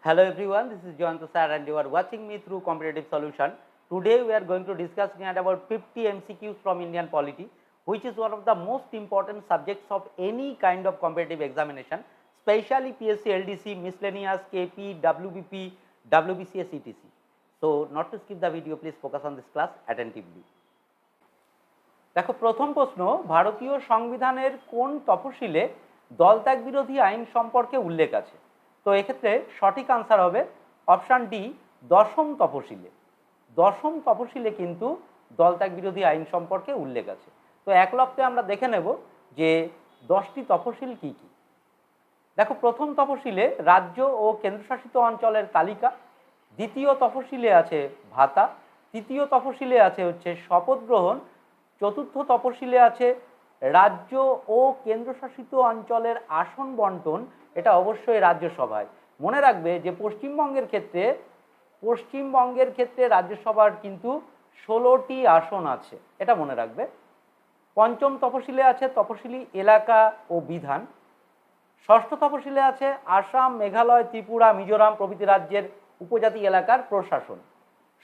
Hello everyone, this is Joyanta sir and you are watching me through Competitive Solution. Today we are going to discuss about 50 MCQs from Indian polity, which is one of the most important subjects of any kind of competitive examination, especially PSC, LDC, miscellaneous, KP, WBP, WBCS, etc. So not to skip the video, please focus on this class attentively. দেখো প্রথম প্রশ্ন, ভারতীয় সংবিধানের কোন তফসিলে দলত্যাগ বিরোধী আইন সম্পর্কে উল্লেখ আছে? তো এক্ষেত্রে সঠিক আনসার হবে অপশান ডি, দশম তফসিলে। দশম তফসিলে কিন্তু দলত্যাগ বিরোধী আইন সম্পর্কে উল্লেখ আছে। তো এক লপ্তে আমরা দেখে নেব যে 10টি তফসিল কি কি। দেখো প্রথম তফসিলে রাজ্য ও কেন্দ্রশাসিত অঞ্চলের তালিকা, দ্বিতীয় তফসিলে আছে ভাতা, তৃতীয় তফসিলে আছে হচ্ছে শপথ গ্রহণ, চতুর্থ তফসিলে আছে রাজ্য ও কেন্দ্রশাসিত অঞ্চলের আসন বন্টন, এটা অবশ্যই রাজ্যসভায়। মনে রাখবে যে পশ্চিমবঙ্গের ক্ষেত্রে রাজ্যসভার কিন্তু 16টি আসন আছে, এটা মনে রাখবে। পঞ্চম তফসিলে আছে তফসিলি এলাকা ও বিধান, ষষ্ঠ তফসিলে আছে আসাম, মেঘালয়, ত্রিপুরা, মিজোরাম প্রভৃতি রাজ্যের উপজাতি এলাকার প্রশাসন।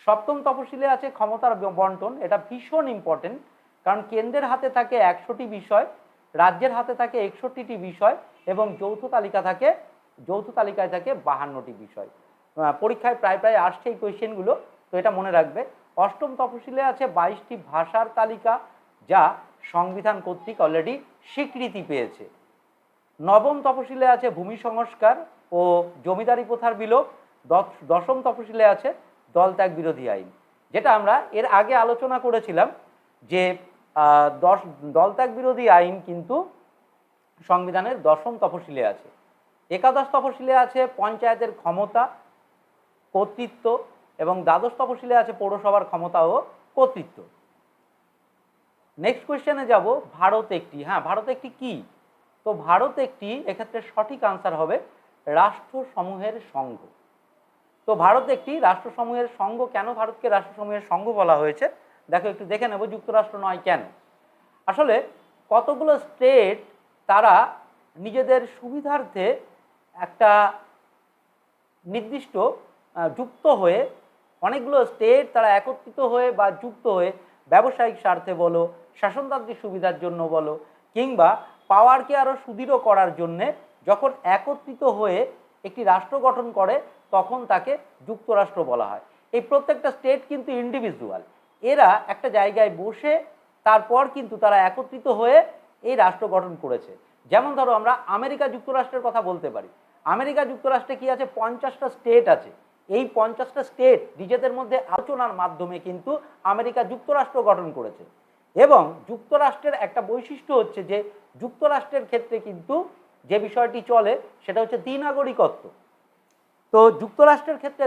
সপ্তম তফসিলে আছে ক্ষমতার বন্টন, এটা ভীষণ ইম্পর্টেন্ট, কারণ কেন্দ্রের হাতে থাকে 100টি বিষয়, রাজ্যের হাতে থাকে 61টি বিষয় এবং যৌথ তালিকায় থাকে 52টি বিষয়। পরীক্ষায় প্রায় আসছে এই কোয়েশ্চেনগুলো, তো এটা মনে রাখবে। অষ্টম তফসিলে আছে 22টি ভাষার তালিকা, যা সংবিধান কর্তৃক অলরেডি স্বীকৃতি পেয়েছে। নবম তফসিলে আছে ভূমি সংস্কার ও জমিদারি প্রথার বিলোপ। দশম তফসিলে আছে দলত্যাগ বিরোধী আইন, যেটা আমরা এর আগে আলোচনা করেছিলাম যে দলত্যাগ বিরোধী আইন কিন্তু সংবিধানের দশম তফসিলে আছে। একাদশ তফসিলে আছে পঞ্চায়েতের ক্ষমতা, কর্তৃত্ব এবং দ্বাদশ তফসিলে আছে পৌরসভার ক্ষমতা ও কর্তৃত্ব। নেক্সট কোয়েশ্চেনে যাব, ভারত একটি। ভারত একটি কি? তো ভারত একটি, এক্ষেত্রে সঠিক আনসার হবে রাষ্ট্রসমূহের সংঘ। তো ভারত একটি রাষ্ট্রসমূহের সংঘ। কেন ভারতকে রাষ্ট্রসমূহের সংঘ বলা হয়েছে দেখো, একটু দেখে নেব যুক্তরাষ্ট্র নয় কেন। আসলে কতগুলো স্টেট তারা নিজেদের সুবিধার্থে একটা নির্দিষ্ট যুক্ত হয়ে, অনেকগুলো স্টেট তারা একত্রিত হয়ে বা যুক্ত হয়ে ব্যবসায়িক স্বার্থে বলো, শাসনতান্ত্রিক সুবিধার জন্য বলো, কিংবা পাওয়ারকে আরও সুদৃঢ় করার জন্যে যখন একত্রিত হয়ে একটি রাষ্ট্র গঠন করে তখন তাকে যুক্তরাষ্ট্র বলা হয়। এই প্রত্যেকটা স্টেট কিন্তু ইন্ডিভিজুয়াল, এরা একটা জায়গায় বসে তারপর কিন্তু তারা একত্রিত হয়ে এই রাষ্ট্র গঠন করেছে। যেমন ধরো আমরা আমেরিকা যুক্তরাষ্ট্রের কথা বলতে পারি। আমেরিকা যুক্তরাষ্ট্রে কি আছে? 50টা স্টেট আছে। এই 50টা স্টেট নিজেদের মধ্যে আলোচনার মাধ্যমে কিন্তু আমেরিকা যুক্তরাষ্ট্র গঠন করেছে। এবং যুক্তরাষ্ট্রের একটা বৈশিষ্ট্য হচ্ছে যে যুক্তরাষ্ট্রের ক্ষেত্রে কিন্তু যে বিষয়টি চলে সেটা হচ্ছে দ্বিনাগরিকত্ব। তো যুক্তরাষ্ট্রের ক্ষেত্রে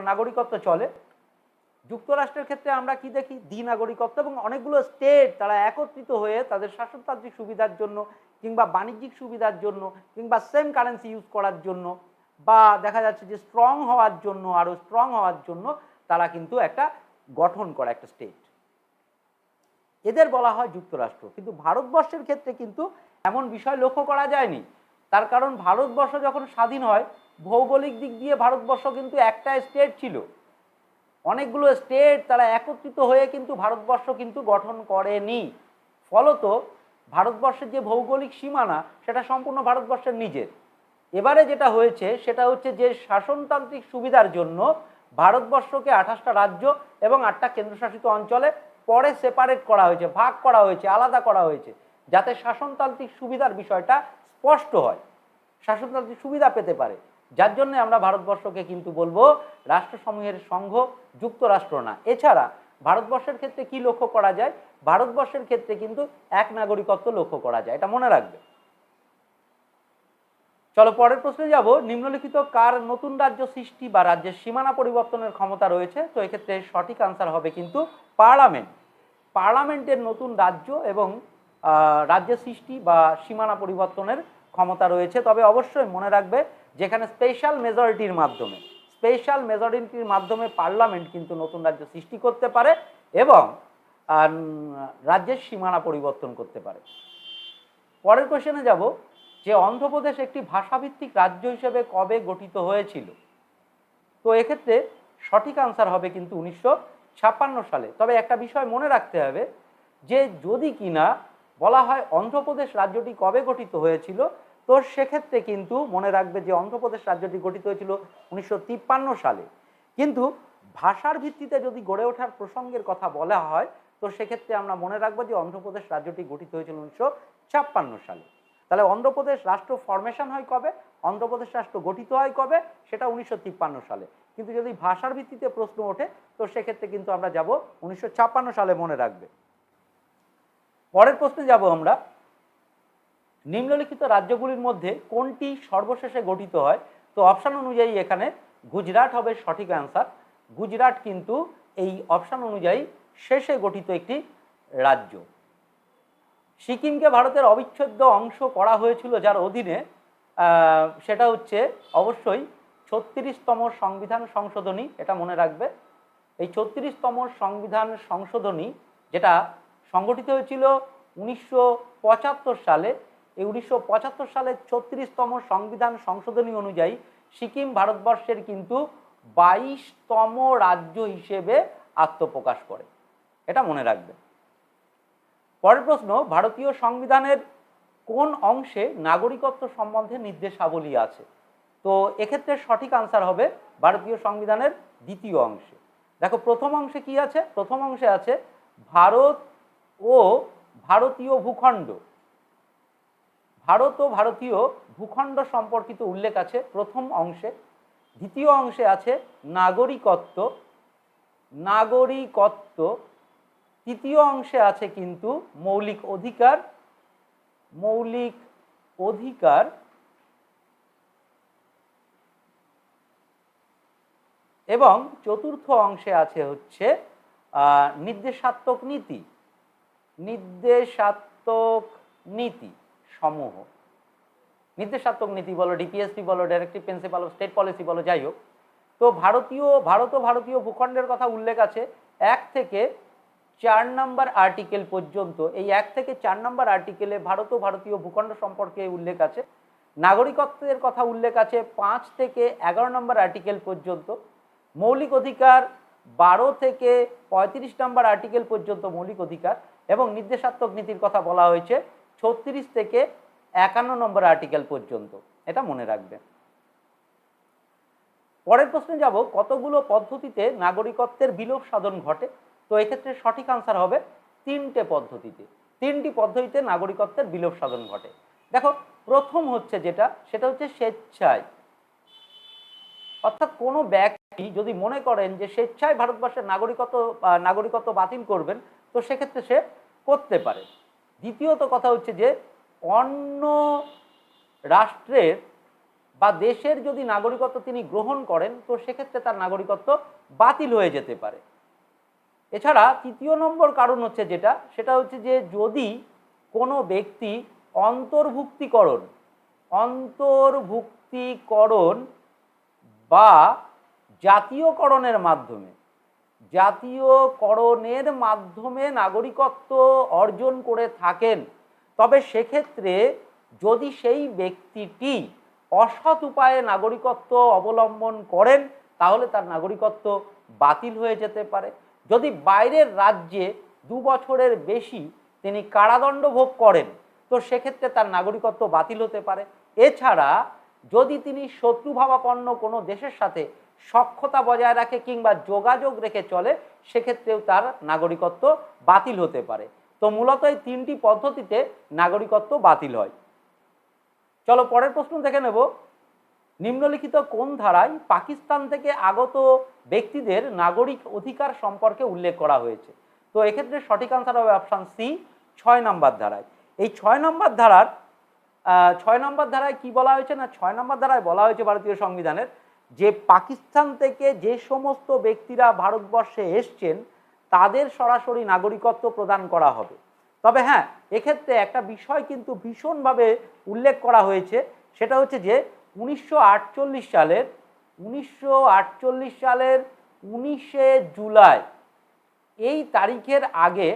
নাগরিকত্ব চলে। যুক্তরাষ্ট্রের ক্ষেত্রে আমরা কি দেখি? দ্বিনাগরিকত্ব, এবং অনেকগুলো স্টেট তারা একত্রিত হয়ে তাদের শাসনতান্ত্রিক সুবিধার জন্য কিংবা বাণিজ্যিক সুবিধার জন্য কিংবা সেম কারেন্সি ইউজ করার জন্য বা দেখা যাচ্ছে যে আরো স্ট্রং হওয়ার জন্য তারা কিন্তু একটা গঠন করে একটা স্টেট, এদের বলা হয় যুক্তরাষ্ট্র। কিন্তু ভারতবর্ষের ক্ষেত্রে কিন্তু এমন বিষয় লক্ষ্য করা যায়নি। তার কারণ ভারতবর্ষ যখন স্বাধীন হয়, ভৌগোলিক দিক দিয়ে ভারতবর্ষ কিন্তু একটা স্টেট ছিল। অনেকগুলো স্টেট তারা একত্রিত হয়ে কিন্তু ভারতবর্ষ কিন্তু গঠন করেনি। ফলত ভারতবর্ষের যে ভৌগোলিক সীমানা সেটা সম্পূর্ণ ভারতবর্ষের নিজের। এবারে যেটা হয়েছে সেটা হচ্ছে যে শাসনতান্ত্রিক সুবিধার জন্য ভারতবর্ষকে 28টা রাজ্য এবং 8টা কেন্দ্রশাসিত অঞ্চলে পরে সেপারেট করা হয়েছে, ভাগ করা হয়েছে, আলাদা করা হয়েছে, যাতে শাসনতান্ত্রিক সুবিধার বিষয়টা স্পষ্ট হয়, শাসনতান্ত্রিক সুবিধা পেতে পারে। যার জন্য আমরা ভারতবর্ষকে কিন্তু বলবো রাষ্ট্রসমূহের সংঘ, যুক্তরাষ্ট্র না। এছাড়া ভারতবর্ষের ক্ষেত্রে কি লক্ষ্য করা যায়? ভারতবর্ষের ক্ষেত্রে কিন্তু এক নাগরিকত্ব লক্ষ্য করা যায়, এটা মনে রাখবে। চলো পরের প্রশ্নে যাব, নিম্নলিখিত কার নতুন রাজ্য সৃষ্টি বা রাজ্যের সীমানা পরিবর্তনের ক্ষমতা রয়েছে? তো এক্ষেত্রে সঠিক আনসার হবে কিন্তু পার্লামেন্ট। পার্লামেন্টের নতুন রাজ্য এবং রাজ্যের সৃষ্টি বা সীমানা পরিবর্তনের ক্ষমতা রয়েছে। তবে অবশ্যই মনে রাখবে যেখানে স্পেশাল মেজরিটির মাধ্যমে পার্লামেন্ট কিন্তু নতুন রাজ্য সৃষ্টি করতে পারে এবং রাজ্যের সীমানা পরিবর্তন করতে পারে। পরের কোশ্চেনে যাব, যে অন্ধ্রপ্রদেশ একটি ভাষাভিত্তিক রাজ্য হিসেবে কবে গঠিত হয়েছিল? তো এক্ষেত্রে সঠিক আনসার হবে কিন্তু 1956 সালে। তবে একটা বিষয় মনে রাখতে হবে যে যদি কিনা বলা হয় অন্ধ্রপ্রদেশ রাজ্যটি কবে গঠিত হয়েছিল, তো সেক্ষেত্রে কিন্তু মনে রাখবে যে অন্ধ্রপ্রদেশ রাজ্যটি গঠিত হয়েছিল 1953 সালে। কিন্তু ভাষার ভিত্তিতে যদি গড়ে ওঠার প্রসঙ্গের কথা বলা হয়, তো সেক্ষেত্রে আমরা মনে রাখবো যে অন্ধ্রপ্রদেশ রাজ্যটি গঠিত হয়েছিল 1956 সালে। তাহলে অন্ধ্রপ্রদেশ রাষ্ট্র ফরমেশন হয় কবে, অন্ধ্রপ্রদেশ রাষ্ট্র গঠিত হয় কবে, সেটা 1953 সালে। কিন্তু যদি ভাষার ভিত্তিতে প্রশ্ন ওঠে, তো সেক্ষেত্রে কিন্তু আমরা যাব 1956 সালে, মনে রাখবে। পরের প্রশ্নে যাব আমরা, নিম্নলিখিত রাজ্যগুলির মধ্যে কোনটি সর্বশেষে গঠিত হয়? তো অপশান অনুযায়ী এখানে গুজরাট হবে সঠিক অ্যান্সার। গুজরাট কিন্তু এই অপশান অনুযায়ী শেষে গঠিত একটি রাজ্য। সিকিমকে ভারতের অবিচ্ছেদ্য অংশ করা হয়েছিল যার অধীনে, সেটা হচ্ছে অবশ্যই 36তম সংবিধান সংশোধনী, এটা মনে রাখবে। এই 36তম সংবিধান সংশোধনী যেটা সংগঠিত হয়েছিল 1975 সালে, এই 1975 সালে 36তম সংবিধান সংশোধনী অনুযায়ী সিকিম ভারতবর্ষের কিন্তু 22তম রাজ্য হিসেবে আত্মপ্রকাশ করে, এটা মনে রাখবে। পরের প্রশ্ন, ভারতীয় সংবিধানের কোন অংশে নাগরিকত্ব সম্বন্ধে নির্দেশাবলী আছে? তো এক্ষেত্রে সঠিক আনসার হবে ভারতীয় সংবিধানের দ্বিতীয় অংশে। দেখো প্রথম অংশে কি আছে? প্রথম অংশে আছে ভারত ও ভারতীয় ভূখণ্ড, ভারত ও ভারতীয় ভূখণ্ড সম্পর্কিত উল্লেখ আছে প্রথম অংশে। দ্বিতীয় অংশে আছে নাগরিকত্ব, নাগরিকত্ব। তৃতীয় অংশে আছে কিন্তু মৌলিক অধিকার, মৌলিক অধিকার। এবং চতুর্থ অংশে আছে হচ্ছে নির্দেশাত্মক নীতি, নির্দেশাত্মক নীতি সমূহ। নির্দেশাত্মক নীতি বলো, ডিপিএসপি বলো, directive principle of state policy বলো, যাই হোক। তো ভারত ও ভারতীয় ভূখণ্ডের কথা উল্লেখ আছে 1 থেকে 4 নম্বর আর্টিকেল পর্যন্ত। এই 1 থেকে 4 নম্বর আর্টিকেলে ভারত ও ভারতীয় ভূখণ্ড সম্পর্কে উল্লেখ আছে। নাগরিকত্বের কথা উল্লেখ আছে 5 থেকে 11 নম্বর আর্টিকেল পর্যন্ত। মৌলিক অধিকার 12 থেকে 35 নম্বর আর্টিকেল পর্যন্ত মৌলিক অধিকার। এবং নির্দেশাত্মক নীতির কথা বলা হয়েছে 36 থেকে 51 নম্বর আর্টিকেল পর্যন্ত, এটা মনে রাখবে। পরের প্রশ্নে যাব, কতগুলো পদ্ধতিতে নাগরিকত্বের বিলোপ সাধন ঘটে? তো এক্ষেত্রে সঠিক আনসার হবে 3টে পদ্ধতিতে। 3টি পদ্ধতিতে নাগরিকত্বের বিলোপ সাধন ঘটে। দেখো প্রথম হচ্ছে যেটা, সেটা হচ্ছে স্বেচ্ছায়। অর্থাৎ কোনো ব্যক্তি যদি মনে করেন যে স্বেচ্ছায় ভারতবর্ষের নাগরিকত্ব বাতিল করবেন, তো সেক্ষেত্রে সে করতে পারে। দ্বিতীয়ত কথা হচ্ছে যে অন্য রাষ্ট্রের বা দেশের যদি নাগরিকত্ব তিনি গ্রহণ করেন, তো সেক্ষেত্রে তার নাগরিকত্ব বাতিল হয়ে যেতে পারে। এছাড়া তৃতীয় নম্বর কারণ হচ্ছে যেটা, সেটা হচ্ছে যে যদি কোনো ব্যক্তি অন্তর্ভুক্তিকরণ বা জাতীয়করণের মাধ্যমে নাগরিকত্ব অর্জন করে থাকেন, তবে সেক্ষেত্রে যদি সেই ব্যক্তিটি অসৎ উপায়ে নাগরিকত্ব অবলম্বন করেন, তাহলে তার নাগরিকত্ব বাতিল হয়ে যেতে পারে। যদি বাইরের রাজ্যে 2 বছরের বেশি তিনি কারাদণ্ড ভোগ করেন, তো সেক্ষেত্রে তার নাগরিকত্ব বাতিল হতে পারে। এছাড়া যদি তিনি শত্রুভাবাপন্ন কোনো দেশের সাথে সখ্যতা বজায় রাখে কিংবা যোগাযোগ রেখে চলে, সেক্ষেত্রেও তার নাগরিকত্ব বাতিল হতে পারে। তো মূলত এই 3টি পদ্ধতিতে নাগরিকত্ব বাতিল হয়। চলো পরের প্রশ্ন দেখে নেব, নিম্নলিখিত কোন ধারায় পাকিস্তান থেকে আগত ব্যক্তিদের নাগরিক অধিকার সম্পর্কে উল্লেখ করা হয়েছে? তো এক্ষেত্রে সঠিক আনসার হবে অপশান সি, 6 নম্বর ধারায়। এই 6 নম্বর ধারায় কি বলা হয়েছে না, 6 নম্বর ধারায় বলা হয়েছে ভারতীয় সংবিধানের যে পাকিস্তান থেকে যে সমস্ত ব্যক্তিরা ভারতবর্ষে এসছেন তাদের সরাসরি নাগরিকত্ব প্রদান করা হবে। তবে হ্যাঁ, এক্ষেত্রে একটা বিষয় কিন্তু ভীষণভাবে উল্লেখ করা হয়েছে, সেটা হচ্ছে যে 1948 সালের 19শে জুলাই এই তারিখের আগে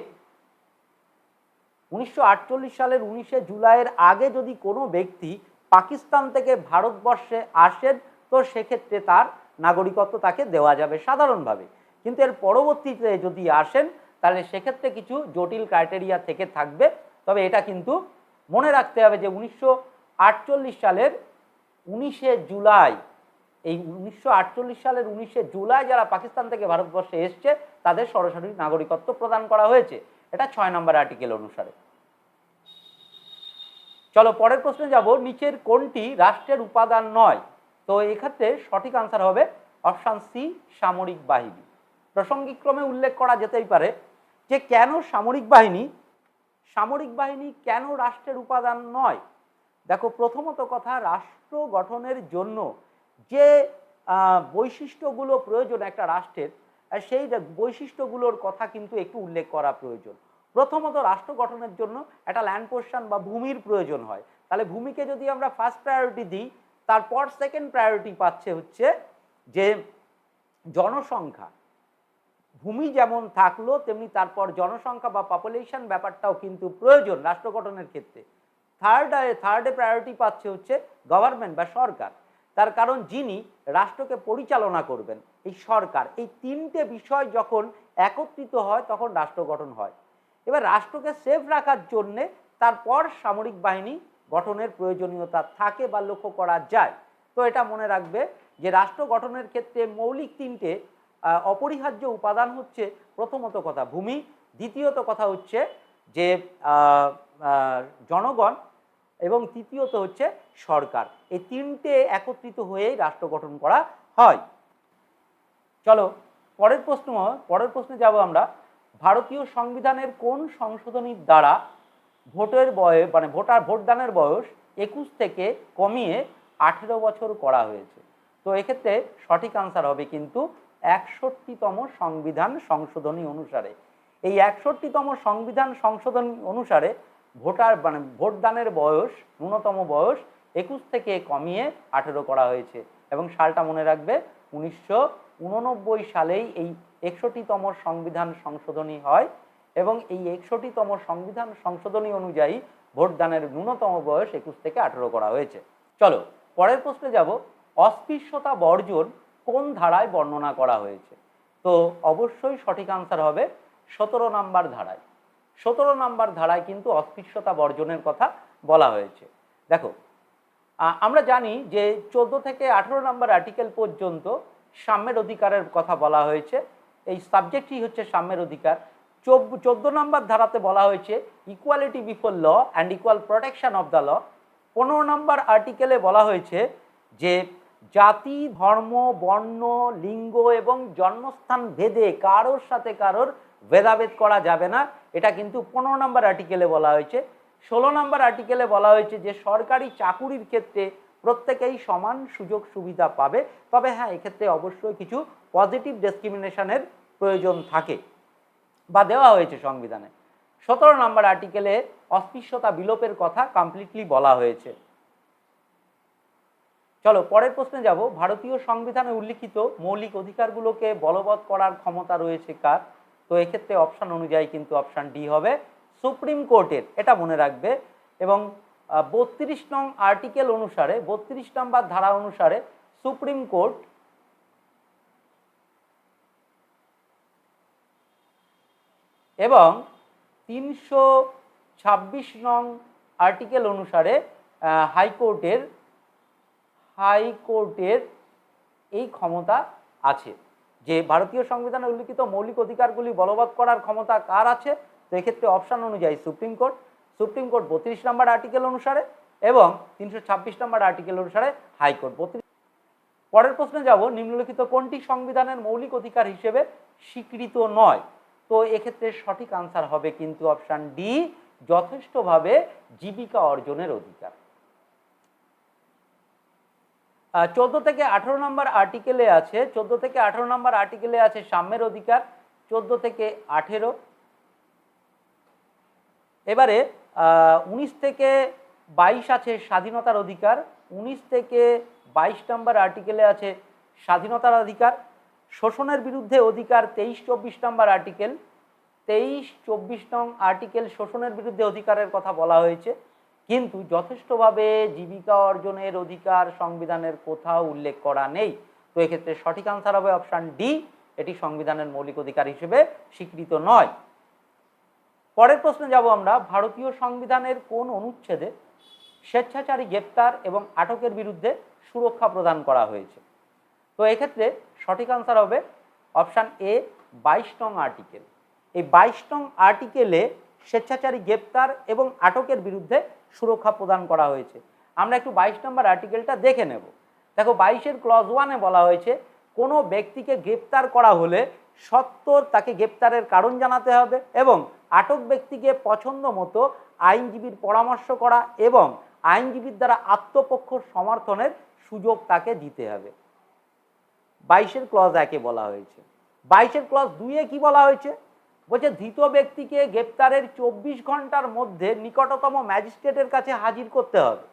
1948 সালের 19শে জুলাইয়ের আগে যদি কোনো ব্যক্তি পাকিস্তান থেকে ভারতবর্ষে আসেন তো সেক্ষেত্রে তার নাগরিকত্ব তাকে দেওয়া যাবে সাধারণভাবে, কিন্তু এর পরবর্তীতে যদি আসেন তাহলে সেক্ষেত্রে কিছু জটিল ক্রাইটেরিয়া থেকে থাকবে। তবে এটা কিন্তু মনে রাখতে হবে যে 1948 সালের 19শে জুলাই, এই 1948 সালের 19শে জুলাই যারা পাকিস্তান থেকে ভারতবর্ষে এসছে তাদের সরাসরি নাগরিকত্ব প্রদান করা হয়েছে, এটা 6 নম্বর আর্টিকেল অনুসারে। চলো পরের প্রশ্নে যাব, নিচের কোনটি রাষ্ট্রের উপাদান নয়? তো এক্ষেত্রে সঠিক আনসার হবে অপশান সি, সামরিক বাহিনী। প্রাসঙ্গিকক্রমে উল্লেখ করা যেতেই পারে যে কেন সামরিক বাহিনী কেন রাষ্ট্রের উপাদান নয়। দেখো, প্রথমত কথা, রাষ্ট্র গঠনের জন্য যে বৈশিষ্ট্যগুলো প্রয়োজন একটা রাষ্ট্রের, সেই বৈশিষ্ট্যগুলোর কথা কিন্তু একটু উল্লেখ করা প্রয়োজন। প্রথমত, রাষ্ট্র গঠনের জন্য একটা ল্যান্ড পোর্শন বা ভূমির প্রয়োজন হয়। তাহলে ভূমিকে যদি আমরা ফার্স্ট প্রায়োরিটি দিই, তারপর সেকেন্ড প্রায়োরিটি পাচ্ছে হচ্ছে যে জনসংখ্যা। ভূমি যেমন থাকলো তেমনি তারপর জনসংখ্যা বা পপুলেশন ব্যাপারটাও কিন্তু প্রয়োজন রাষ্ট্র গঠনের ক্ষেত্রে। থার্ডে প্রায়োরিটি পাচ্ছে হচ্ছে গভর্নমেন্ট বা সরকার। তার কারণ যিনি রাষ্ট্রকে পরিচালনা করবেন, এই সরকার, এই তিনটে বিষয় যখন একত্রিত হয় তখন রাষ্ট্র গঠন হয়। এবার রাষ্ট্রকে সেফ রাখার জন্যে তারপর সামরিক বাহিনী গঠনের প্রয়োজনীয়তা থাকে বা লক্ষ্য করা যায়। তো এটা মনে রাখবে যে রাষ্ট্র গঠনের ক্ষেত্রে মৌলিক তিনটে অপরিহার্য উপাদান হচ্ছে, প্রথমত কথা ভূমি, দ্বিতীয়ত কথা হচ্ছে যে জনগণ, এবং তৃতীয়ত হচ্ছে সরকার। এই তিনটে একত্রিত হয়েই রাষ্ট্র গঠন করা হয়। চলো পরের প্রশ্নে যাব আমরা। ভারতীয় সংবিধানের কোন সংশোধনীর দ্বারা ভোটের বয়স ভোটদানের বয়স 21 থেকে কমিয়ে 18 বছর করা হয়েছে? তো এক্ষেত্রে সঠিক আনসার হবে কিন্তু 61তম সংবিধান সংশোধনী অনুসারে। এই 61তম সংবিধান সংশোধনী অনুসারে ভোটদানের বয়স, ন্যূনতম বয়স 21 থেকে কমিয়ে 18 করা হয়েছে, এবং সালটা মনে রাখবে 1989 সালেই এই 61তম সংবিধান সংশোধনী হয়, এবং এই 61তম সংবিধান সংশোধনী অনুযায়ী ভোটদানের ন্যূনতম বয়স 21 থেকে 18 করা হয়েছে। চলো পরের প্রশ্নে যাব, অস্পৃশ্যতা বর্জন কোন ধারায় বর্ণনা করা হয়েছে? তো অবশ্যই সঠিক আনসার হবে 17 নম্বর ধারায়। 17 নম্বর ধারায় কিন্তু অস্পৃশ্যতা বর্জনের কথা বলা হয়েছে। দেখো, আমরা জানি যে 14 থেকে 18 নম্বর আর্টিকেল পর্যন্ত সাম্যের অধিকারের কথা বলা হয়েছে। এই সাবজেক্টই হচ্ছে সাম্যের অধিকার। 14 নম্বর ধারাতে বলা হয়েছে equality before law and equal protection of the law. 15 নম্বর আর্টিকেলে বলা হয়েছে যে জাতি, ধর্ম, বর্ণ, লিঙ্গ এবং জন্মস্থান ভেদে কারোর সাথে কারোর ভেদাভেদ করা যাবে না, এটা কিন্তু 15 নম্বর আর্টিকেলে বলা হয়েছে। 16 নম্বর আর্টিকেলে বলা হয়েছে যে সরকারি চাকুরির ক্ষেত্রে প্রত্যেকেই সমান সুযোগ সুবিধা পাবে, তবে হ্যাঁ, এক্ষেত্রে অবশ্যই কিছু পজিটিভ ডিসক্রিমিনেশনের প্রয়োজন থাকে বা দেওয়া হয়েছে সংবিধানে। 17 নম্বর আর্টিকেলে অস্পৃশ্যতা বিলোপের কথা কমপ্লিটলি বলা হয়েছে। চলো পরের প্রশ্নে যাব, ভারতীয় সংবিধানে উল্লিখিত মৌলিক অধিকারগুলোকে বলবৎ করার ক্ষমতা রয়েছে কার? তো এক্ষেত্রে অপশান অনুযায়ী কিন্তু অপশান ডি হবে সুপ্রিম কোর্টের, এটা মনে রাখবে। এবং 32 নং আর্টিকেল অনুসারে, 32 নম্বর ধারা অনুসারে সুপ্রিম কোর্ট এবং 326 নং আর্টিকেল অনুসারে হাইকোর্টের এই ক্ষমতা আছে যে ভারতীয় সংবিধানে উল্লিখিত মৌলিক অধিকারগুলি বলবৎ করার ক্ষমতা কার আছে? তো এক্ষেত্রে অপশান অনুযায়ী সুপ্রিম কোর্ট 32 নম্বর আর্টিকেল অনুসারে, এবং 326 নম্বর আর্টিকেল অনুসারে হাইকোর্ট। পরের প্রশ্নে যাব, নিম্নলিখিত কোনটি সংবিধানের মৌলিক অধিকার হিসেবে স্বীকৃত নয়? তো এক্ষেত্রে সঠিক আনসার হবে কিন্তু অপশান ডি, যথেষ্টভাবে জীবিকা অর্জনের অধিকার। 14 থেকে 18 নম্বর আর্টিকেলে আছে, 14 থেকে 18 নম্বর আর্টিকেলে আছে সাম্যের অধিকার, 14 থেকে 18। এবারে 19 থেকে 22 আছে স্বাধীনতার অধিকার, 19 থেকে 22 নম্বর আর্টিকেলে আছে স্বাধীনতার অধিকার। শোষণের বিরুদ্ধে অধিকার 23-24 নম্বর আর্টিকেল, 23, 24 নং আর্টিকেল শোষণের বিরুদ্ধে অধিকারের কথা বলা হয়েছে, কিন্তু যথেষ্টভাবে জীবিকা অর্জনের অধিকার সংবিধানের কোথাও উল্লেখ করা নেই। তো এক্ষেত্রে সঠিক আনসার হবে অপশান ডি, এটি সংবিধানের মৌলিক অধিকার হিসেবে স্বীকৃত নয়। পরের প্রশ্নে যাব আমরা, ভারতীয় সংবিধানের কোন অনুচ্ছেদে স্বেচ্ছাচারী গ্রেপ্তার এবং আটকের বিরুদ্ধে সুরক্ষা প্রদান করা হয়েছে? তো এক্ষেত্রে সঠিক আনসার হবে অপশান এ, 22 নং আর্টিকেল। এই 22 নং আর্টিকেলে স্বেচ্ছাচারী গ্রেপ্তার এবং আটকের বিরুদ্ধে সুরক্ষা প্রদান করা হয়েছে। আমরা একটু 22 নম্বর আর্টিকেলটা দেখে নেব। দেখো 22-এর ক্লজ 1-এ বলা হয়েছে কোনো ব্যক্তিকে গ্রেপ্তার করা হলে সত্বর তাকে গ্রেপ্তারের কারণ জানাতে হবে এবং আটক ব্যক্তিকে পছন্দ মতো আইনজীবীর পরামর্শ করা এবং আইনজীবীর দ্বারা আত্মপক্ষ সমর্থনের সুযোগ তাকে দিতে হবে। 22-এর ক্লজ 1-এ বলা হয়েছে। 22-এর ক্লজ 2-এ কি বলা হয়েছে? বলছে ধৃত ব্যক্তিকে গ্রেপ্তারের 24 ঘন্টার মধ্যে নিকটতম ম্যাজিস্ট্রেটের কাছে হাজির করতে হবে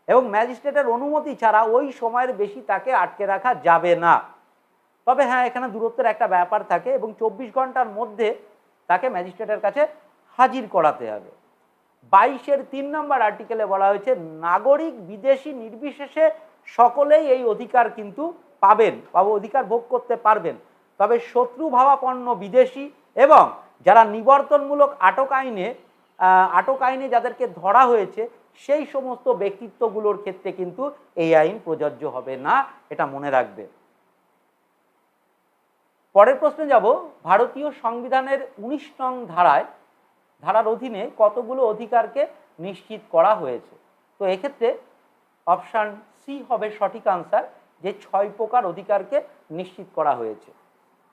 এবং ম্যাজিস্ট্রেটের অনুমতি ছাড়া ওই সময়ের বেশি তাকে আটকে রাখা যাবে না। তবে হ্যাঁ, এখানে দূরত্বের একটা ব্যাপার থাকে এবং 24 ঘন্টার মধ্যে তাকে ম্যাজিস্ট্রেটের কাছে হাজির করাতে হবে। 22-এর 3 নম্বর আর্টিকেলে বলা হয়েছে নাগরিক বিদেশি নির্বিশেষে সকলেই এই অধিকার কিন্তু পাবেন বা অধিকার ভোগ করতে পারবেন, তবে শত্রুভাবাপন্ন বিদেশি এবং যারা নিবর্তনমূলক আটক আইনে যাদেরকে ধরা হয়েছে সেই সমস্ত ব্যক্তিত্বগুলোর ক্ষেত্রে কিন্তু এই আইন প্রযোজ্য হবে না, এটা মনে রাখবে। পরের প্রশ্নে যাব, ভারতীয় সংবিধানের 19 নং ধারার অধীনে কতগুলো অধিকারকে নিশ্চিত করা হয়েছে? তো এক্ষেত্রে অপশান সি হবে সঠিক আনসার, যে 6 প্রকার অধিকারকে নিশ্চিত করা হয়েছে।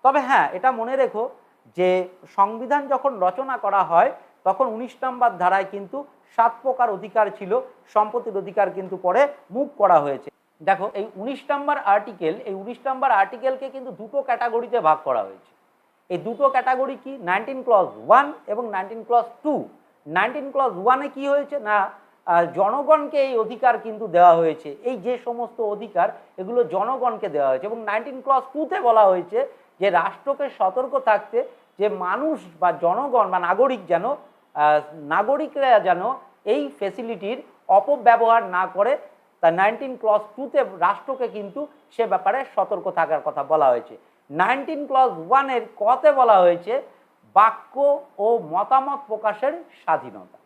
তবে হ্যাঁ, এটা মনে রেখো যে সংবিধান যখন রচনা করা হয় তখন 19 নম্বর ধারায় কিন্তু 7 প্রকার অধিকার ছিল, সম্পত্তির অধিকার কিন্তু পরে মুভ করা হয়েছে। দেখো এই 19 নম্বর আর্টিকেলকে কিন্তু দুটো ক্যাটাগরিতে ভাগ করা হয়েছে। এই দুটো ক্যাটাগরি কি? 19 ক্লজ 1 এবং 19 ক্লজ 2। 19 ক্লজ 1-এ কি হয়েছে না, জনগণকে এই অধিকার কিন্তু দেওয়া হয়েছে, এই যে সমস্ত অধিকার এগুলো জনগণকে দেওয়া হয়েছে। এবং 19 ক্লজ 2-তে বলা হয়েছে যে রাষ্ট্রকে সতর্ক থাকতে যে মানুষ বা জনগণ বা নাগরিকরা যেন এই ফেসিলিটির অপব্যবহার না করে, তা 19 ক্লজ 2-তে রাষ্ট্রকে কিন্তু সে ব্যাপারে সতর্ক থাকার কথা বলা হয়েছে। 19 ক্লজ 1-এর কতে বলা হয়েছে বাক্য ও মতামত প্রকাশের স্বাধীনতা।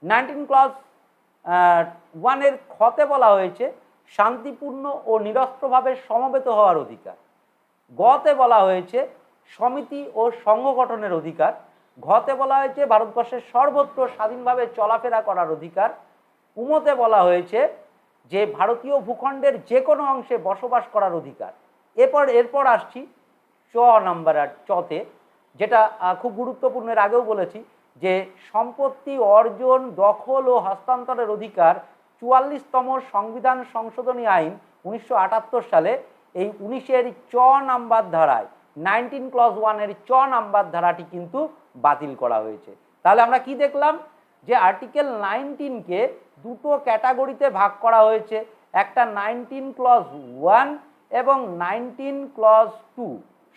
19 ক্লজ 1-এর খতে বলা হয়েছে শান্তিপূর্ণ ও নিরস্ত্রভাবে সমবেত হওয়ার অধিকার। গতে বলা হয়েছে সমিতি ও সংঘ গঠনের অধিকার। ঘতে বলা হয়েছে ভারতবর্ষের সর্বত্র স্বাধীনভাবে চলাফেরা করার অধিকার। উমতে বলা হয়েছে যে ভারতীয় ভূখণ্ডের যে কোনো অংশে বসবাস করার অধিকার। এরপর আসছি নম্বর চতে, যেটা খুব গুরুত্বপূর্ণ, এর আগেও বলেছি যে সম্পত্তি অর্জন, দখল ও হস্তান্তরের অধিকার 44তম সংবিধান সংশোধনী আইন 1978 সালে এই 19-এর নম্বর ধারায় 19 ক্লজ 1-এর নম্বর ধারাটি কিন্তু বাতিল করা হয়েছে। তাহলে আমরা কি দেখলাম যে আর্টিকেল 19-কে দুটো ক্যাটাগরিতে ভাগ করা হয়েছে, একটা 19 ক্লজ 1 এবং 19 ক্লজ 2।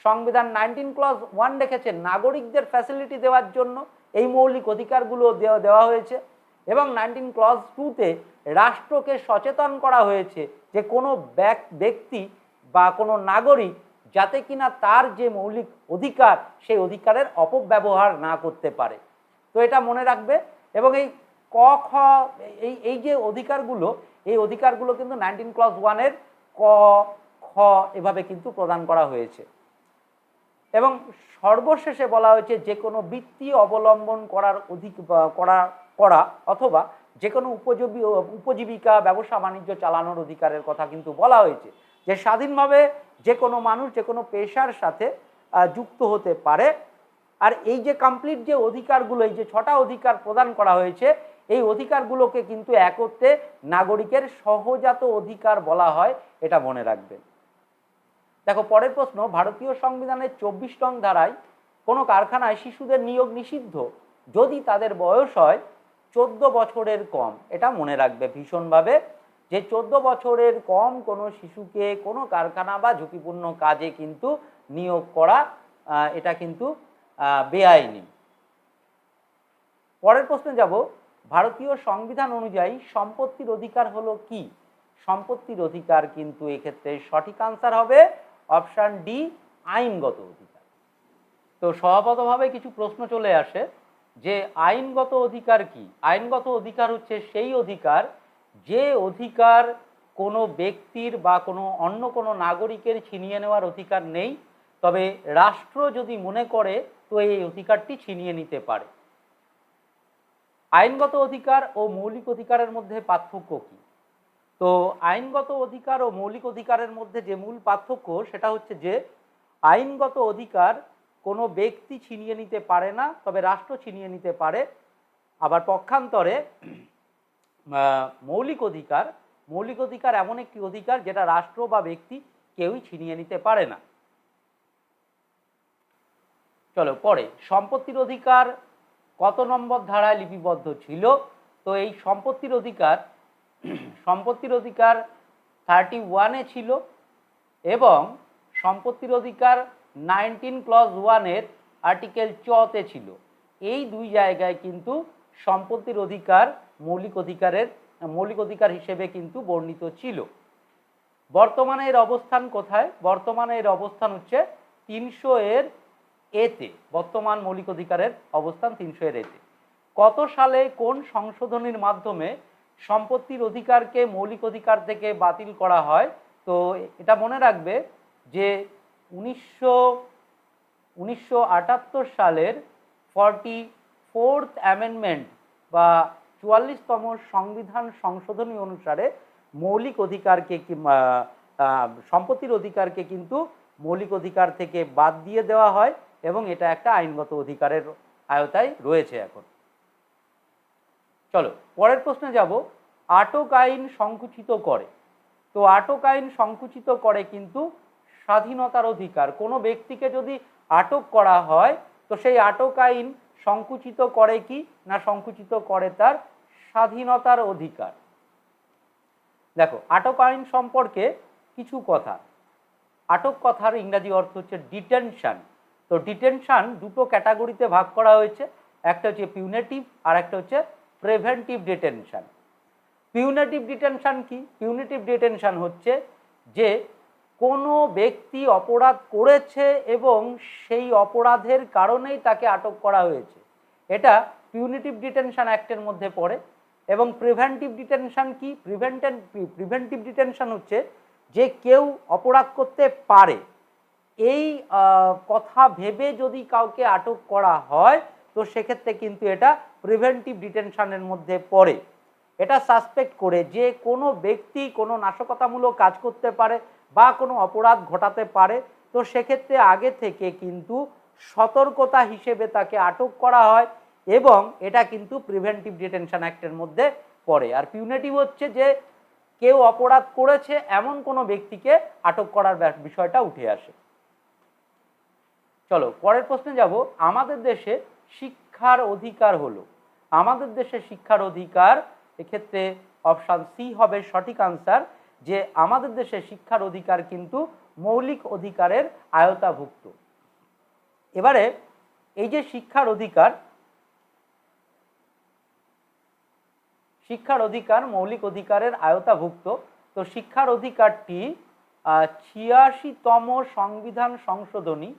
সংবিধান 19 ক্লজ 1 রেখেছে নাগরিকদের ফ্যাসিলিটি দেওয়ার জন্য, এই মৌলিক অধিকারগুলো দেওয়া হয়েছে, এবং 19 ক্লজ 2-তে রাষ্ট্রকে সচেতন করা হয়েছে যে কোনো ব্যক্তি বা কোনো নাগরিক যাতে কিনা তার যে মৌলিক অধিকার সেই অধিকারের অপব্যবহার না করতে পারে। তো এটা মনে রাখবে। এবং এই ক খ এই যে অধিকারগুলো, এই অধিকারগুলো কিন্তু 19 ক্লজ 1-এর ক খ এভাবে কিন্তু প্রদান করা হয়েছে। এবং সর্বশেষে বলা হয়েছে যে কোনো বৃত্তি অবলম্বন করা অথবা যে কোনো উপজীবিকা ব্যবসা বাণিজ্য চালানোর অধিকারের কথা কিন্তু বলা হয়েছে, যে স্বাধীনভাবে যে কোনো মানুষ যে কোনো পেশার সাথে যুক্ত হতে পারে। আর এই যে কমপ্লিট যে অধিকারগুলো, এই যে 6টা অধিকার প্রদান করা হয়েছে, এই অধিকারগুলোকে কিন্তু একত্রে নাগরিকের সহজাত অধিকার বলা হয়, এটা মনে রাখবেন। দেখো পরের প্রশ্ন, ভারতীয় সংবিধানের 24 নং ধারায় কোনো কারখানায় শিশুদের নিয়োগ নিষিদ্ধ যদি তাদের বয়স হয় 14 বছরের কম। এটা মনে রাখবে ভীষণভাবে, যে 14 বছরের কম কোনো শিশুকে কোনো কারখানা বা ঝুঁকিপূর্ণ কাজে কিন্তু নিয়োগ করা এটা কিন্তু বেআইনি। পরের প্রশ্নে যাব, ভারতীয় সংবিধান অনুযায়ী সম্পত্তির অধিকার হলো কি? সম্পত্তির অধিকার কিন্তু এক্ষেত্রে সঠিক আনসার হবে অপশান ডি, আইনগত অধিকার। তো স্বভাবতভাবে কিছু প্রশ্ন চলে আসে যে আইনগত অধিকার কি? আইনগত অধিকার হচ্ছে সেই অধিকার যে অধিকার কোনো ব্যক্তির বা কোনো অন্য কোনো নাগরিকের ছিনিয়ে নেওয়ার অধিকার নেই, তবে রাষ্ট্র যদি মনে করে তো এই অধিকারটি ছিনিয়ে নিতে পারে। আইনগত অধিকার ও মৌলিক অধিকারের মধ্যে পার্থক্য কি? তো আইনগত অধিকার ও মৌলিক অধিকারের মধ্যে যে মূল পার্থক্য সেটা হচ্ছে যে আইনগত অধিকার কোনো ব্যক্তি ছিনিয়ে নিতে পারে না, তবে রাষ্ট্র ছিনিয়ে নিতে পারে। আবার পক্ষান্তরে মৌলিক অধিকার, মৌলিক অধিকার এমন একটি অধিকার যেটা রাষ্ট্র বা ব্যক্তি কেউই ছিনিয়ে নিতে পারে না। চলো পরে, সম্পত্তির অধিকার কত নম্বর ধারায় লিপিবদ্ধ ছিল? তো এই সম্পত্তির অধিকার 31-এ ছিল এবং সম্পত্তির অধিকার 19 + 1 আর্টিকেল 4-তে ছিল। এই দুই জায়গায় কিন্তু সম্পত্তির অধিকার মৌলিক অধিকার হিসেবে কিন্তু বর্ণিত ছিল। বর্তমানে এর অবস্থান কোথায়? বর্তমানে এর অবস্থান হচ্ছে 300-এ। বর্তমান মৌলিক অধিকারের অবস্থান 300-এ। কত সালে কোন সংশোধনীর মাধ্যমে সম্পত্তির অধিকারকে মৌলিক অধিকার থেকে বাতিল করা হয়? তো এটা মনে রাখবে যে 1978 সালের 44th অ্যামেন্ডমেন্ট বা 44তম সংবিধান সংশোধনী অনুসারে মৌলিক অধিকারকে সম্পত্তির অধিকারকে কিন্তু মৌলিক অধিকার থেকে বাদ দিয়ে দেওয়া হয় এবং এটা একটা আইনগত অধিকারের আওতায় রয়েছে এখন। চলো পরের প্রশ্নে যাব, আটক আইন সংকুচিত করে। তো আটক আইন সংকুচিত করে কিন্তু স্বাধীনতার অধিকার। কোনো ব্যক্তিকে যদি আটক করা হয় তো সেই আটক আইন সংকুচিত করে কি না? সংকুচিত করে তার স্বাধীনতার অধিকার। দেখো, আটক আইন সম্পর্কে কিছু কথা। আটক কথার ইংরাজি অর্থ হচ্ছে ডিটেনশন। তো ডিটেনশন দুটো ক্যাটাগরিতে ভাগ করা হয়েছে, একটা হচ্ছে পিউনেটিভ আর একটা হচ্ছে প্রিভেন্টিভ ডিটেনশন। পিউনেটিভ ডিটেনশন কি? পিউনেটিভ ডিটেনশন হচ্ছে যে কোনো ব্যক্তি অপরাধ করেছে এবং সেই অপরাধের কারণেই তাকে আটক করা হয়েছে, এটা পিউনেটিভ ডিটেনশন অ্যাক্টের মধ্যে পড়ে। এবং প্রিভেন্টিভ ডিটেনশন কি? প্রিভেন্টিভ ডিটেনশন হচ্ছে যে কেউ অপরাধ করতে পারে এই কথা ভেবে যদি কাউকে আটক করা হয় তো সেক্ষেত্রে কিন্তু এটা প্রিভেন্টিভ ডিটেনশনের মধ্যে পড়ে। এটা সাসপেক্ট করে যে কোনো ব্যক্তি কোনো নাশকতামূলক কাজ করতে পারে বা কোনো অপরাধ ঘটাতে পারে, তো সেক্ষেত্রে আগে থেকে কিন্তু সতর্কতা হিসেবে তাকে আটক করা হয় এবং এটা কিন্তু প্রিভেন্টিভ ডিটেনশন অ্যাক্টের মধ্যে পড়ে। আর পিউনেটিভ হচ্ছে যে কেউ অপরাধ করেছে এমন কোনো ব্যক্তিকে আটক করার বিষয়টা উঠে আসে। চলো পরের প্রশ্নে যাব, আমাদের দেশে শিক্ষার অধিকার হলো। আমাদের দেশে শিক্ষার অধিকার, এক্ষেত্রে অপশান সি হবে সঠিক আনসার, যে আমাদের দেশে শিক্ষার অধিকার কিন্তু মৌলিক অধিকারের আওতাভুক্ত। এবারে এই যে শিক্ষার অধিকার মৌলিক অধিকারের আওতাভুক্ত, তো শিক্ষার অধিকারটি 86তম সংবিধান সংশোধনী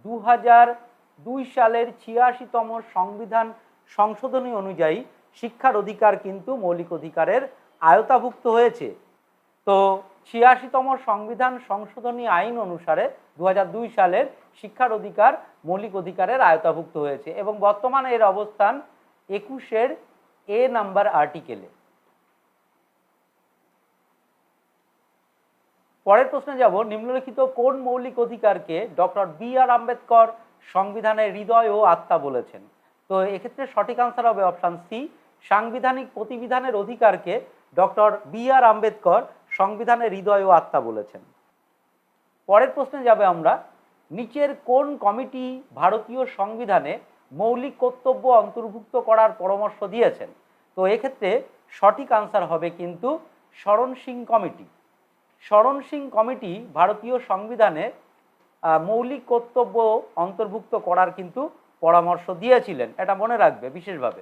2002 সালের 86তম সংবিধান সংশোধনী অনুযায়ী শিক্ষার অধিকার কিন্তু মৌলিক অধিকারের আওতাভুক্ত হয়েছে। তো 86তম সংবিধান সংশোধনী আইন অনুসারে 2002 সালের শিক্ষার অধিকার মৌলিক অধিকারের আওতাভুক্ত হয়েছে এবং বর্তমানে এর অবস্থান 21-এ নাম্বার আর্টিকেলে। পরের প্রশ্নে যাব, নিম্নলিখিত কোন মৌলিক অধিকারকে ডক্টর বি.আর. আম্বেদকর সংবিধানের হৃদয় ও আত্মা বলেছেন? তো এক্ষেত্রে সঠিক আনসার হবে অপশান সি, সাংবিধানিক প্রতিবিধানের অধিকারকে ডক্টর বি.আর. আম্বেদকর সংবিধানের হৃদয় ও আত্মা বলেছেন। পরের প্রশ্নে যাবে আমরা, নিচের কোন কমিটি ভারতীয় সংবিধানে মৌলিক কর্তব্য অন্তর্ভুক্ত করার পরামর্শ দিয়েছেন? তো এক্ষেত্রে সঠিক আনসার হবে কিন্তু শরণ সিং কমিটি। শরণ সিং কমিটি ভারতীয় সংবিধানে মৌলিক কর্তব্য অন্তর্ভুক্ত করার কিন্তু পরামর্শ দিয়েছিলেন, এটা মনে রাখবে বিশেষভাবে।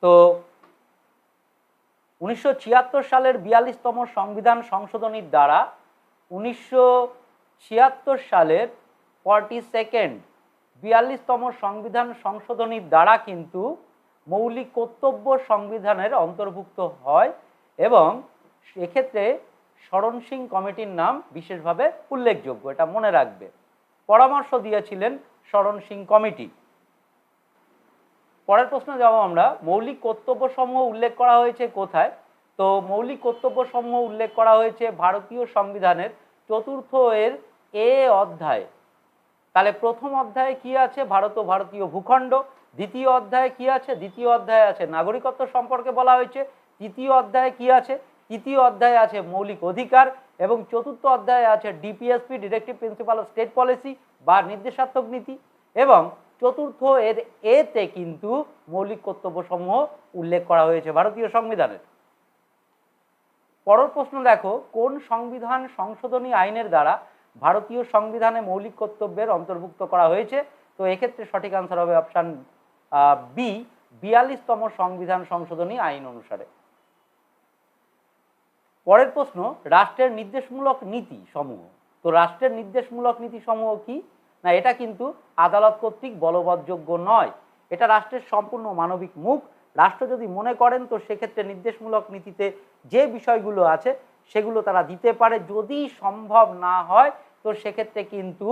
তো 1976 সালের 42তম সংবিধান সংশোধনীর দ্বারা 1976 সালের 42nd 42তম সংবিধান সংশোধনীর দ্বারা কিন্তু মৌলিক কর্তব্য সংবিধানের অন্তর্ভুক্ত হয় এবং এক্ষেত্রে শরণ সিং কমিটির নাম বিশেষভাবে উল্লেখযোগ্য, এটা মনে রাখবে। পরামর্শ দিয়েছিলেন শরণ সিং কমিটি। পরের প্রশ্ন যাব আমরা, মৌলিক কর্তব্যসমূহ উল্লেখ করা হয়েছে কোথায়? তো মৌলিক কর্তব্যসমূহ উল্লেখ করা হয়েছে ভারতীয় সংবিধানের 4th এর এ অধ্যায়ে। তাহলে প্রথম অধ্যায়ে কি আছে? ভারত ও ভারতীয় ভূখণ্ড। দ্বিতীয় অধ্যায়ে কি আছে? দ্বিতীয় অধ্যায়ে আছে নাগরিকত্ব সম্পর্কে বলা হয়েছে। তৃতীয় অধ্যায়ে কি আছে? তৃতীয় অধ্যায়ে আছে মৌলিক অধিকার এবং চতুর্থ অধ্যায়ে আছে DPSP, directive principal of state policy বা নির্দেশাত্মক নীতি, এবং চতুর্থ এর এতে কিন্তু মৌলিক কর্তব্যসমূহ উল্লেখ করা হয়েছে ভারতীয় সংবিধানের। পরের প্রশ্ন দেখো, কোন সংবিধান সংশোধনী আইনের দ্বারা ভারতীয় সংবিধানে মৌলিক কর্তব্যের অন্তর্ভুক্ত করা হয়েছে? তো এক্ষেত্রে সঠিক আনসার হবে অপশান বি, 42তম সংবিধান সংশোধনী আইন অনুসারে। পরের প্রশ্ন, রাষ্ট্রের নির্দেশমূলক নীতি সমূহ। তো রাষ্ট্রের নির্দেশমূলক নীতি সমূহ কি না, এটা কিন্তু আদালত কর্তৃক বলবৎযোগ্য নয়, এটা রাষ্ট্রের সম্পূর্ণ মানবিক মুখ। রাষ্ট্র যদি মনে করেন তো সেক্ষেত্রে নির্দেশমূলক নীতিতে যে বিষয়গুলো আছে সেগুলো তারা দিতে পারে, যদি সম্ভব না হয় তো সেক্ষেত্রে কিন্তু